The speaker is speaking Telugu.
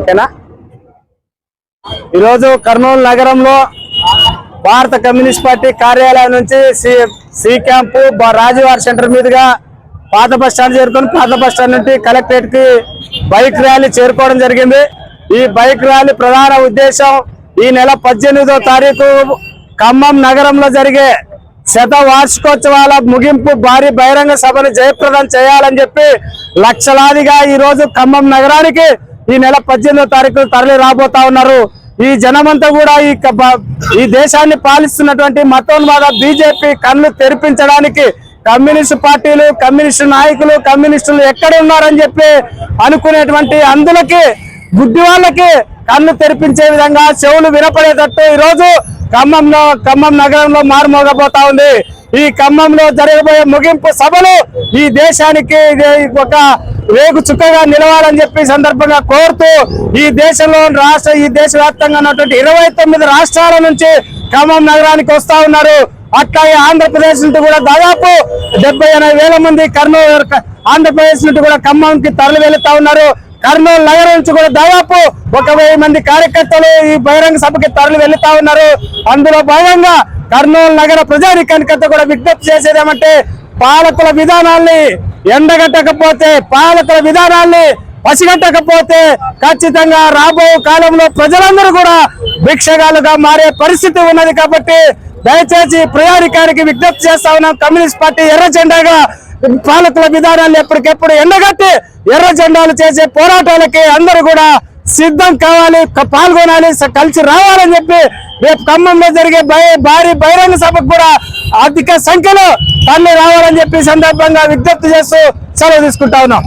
ఓకేనా? ఈరోజు కర్నూలు నగరంలో భారత కమ్యూనిస్ట్ పార్టీ కార్యాలయం నుంచి సి క్యాంపు రాజువారి సెంటర్ మీదుగా పాత బస్ స్టాండ్ చేరుకొని పాత బస్ స్టాండ్ నుండి కలెక్టరేట్ కి బైక్ ర్యాలీ చేరుకోవడం జరిగింది. ఈ బైక్ ర్యాలీ ప్రధాన ఉద్దేశం ఈ నెల 18వ తారీఖు ఖమ్మం నగరంలో జరిగే వార్షికోత్సవాల ముగింపు భారీ బహిరంగ సభను జయప్రదం చేయాలని చెప్పి లక్షలాదిగా ఈ రోజు ఖమ్మం నగరానికి ఈ నెల 18వ తారీఖు తరలి రాబోతా ఉన్నారు. ఈ జనమంతా కూడా ఈ దేశాన్ని పాలిస్తున్నటువంటి మతోన్మాద బీజేపీ కళ్ళు తెరిపించడానికి కమ్యూనిస్టు పార్టీలు, కమ్యూనిస్టు నాయకులు, కమ్యూనిస్టులు ఎక్కడ ఉన్నారని చెప్పి అనుకునేటువంటి అందులకి గుడ్డి వాళ్ళకి కళ్ళు తెరిపించే విధంగా చెవులు వినపడేటట్టు ఈరోజు ఖమ్మం నగరంలో మారుమోగబోతా ఉంది. ఈ ఖమ్మంలో జరగబోయే ముగింపు సభలు ఈ దేశానికి ఒక వేగు చుక్కగా నిలవాలని చెప్పి సందర్భంగా కోరుతూ ఈ దేశంలో ఈ దేశవ్యాప్తంగా ఉన్నటువంటి 29 రాష్ట్రాల నుంచి ఖమ్మం నగరానికి వస్తా ఉన్నారు. అట్లాగే ఆంధ్రప్రదేశ్ నుంచి కూడా దాదాపు 70-80 వేల మంది ఆంధ్రప్రదేశ్ నుంచి కూడా ఖమ్మంకి తరలి వెళుతా ఉన్నారు. కర్నూలు నగరం నుంచి కూడా దాదాపు 1000 మంది కార్యకర్తలు ఈ బహిరంగ సభకి తరలి వెళుతా ఉన్నారు. అందులో భాగంగా కర్నూలు నగర ప్రజానికానికంతా కూడా విజ్ఞప్తి చేసేది ఏమంటే పాలకుల విధానాల్ని ఎండగట్టకపోతే, పాలకుల విధానాల్ని పసిగట్టకపోతే ఖచ్చితంగా రాబో కాలంలో ప్రజలందరూ కూడా భిక్షగాలుగా మారే పరిస్థితి ఉన్నది. కాబట్టి దయచేసి ప్రజానికానికి విజ్ఞప్తి చేస్తా ఉన్నాం. కమ్యూనిస్ట్ పార్టీ ఎర్ర జెండాగా పాలకుల విధానాన్ని ఎప్పటికెప్పుడు ఎండగట్టి ఎర్ర జెండాలు చేసే పోరాటాలకి అందరూ కూడా సిద్ధం కావాలి, పాల్గొనాలి, కలిసి రావాలని చెప్పి రేపు ఖమ్మంలో జరిగే భారీ బహిరంగ సభకు కూడా అధిక సంఖ్యలో తరలి రావాలని చెప్పి సందర్భంగా విజ్ఞప్తి చేస్తూ సెలవు తీసుకుంటా ఉన్నాం.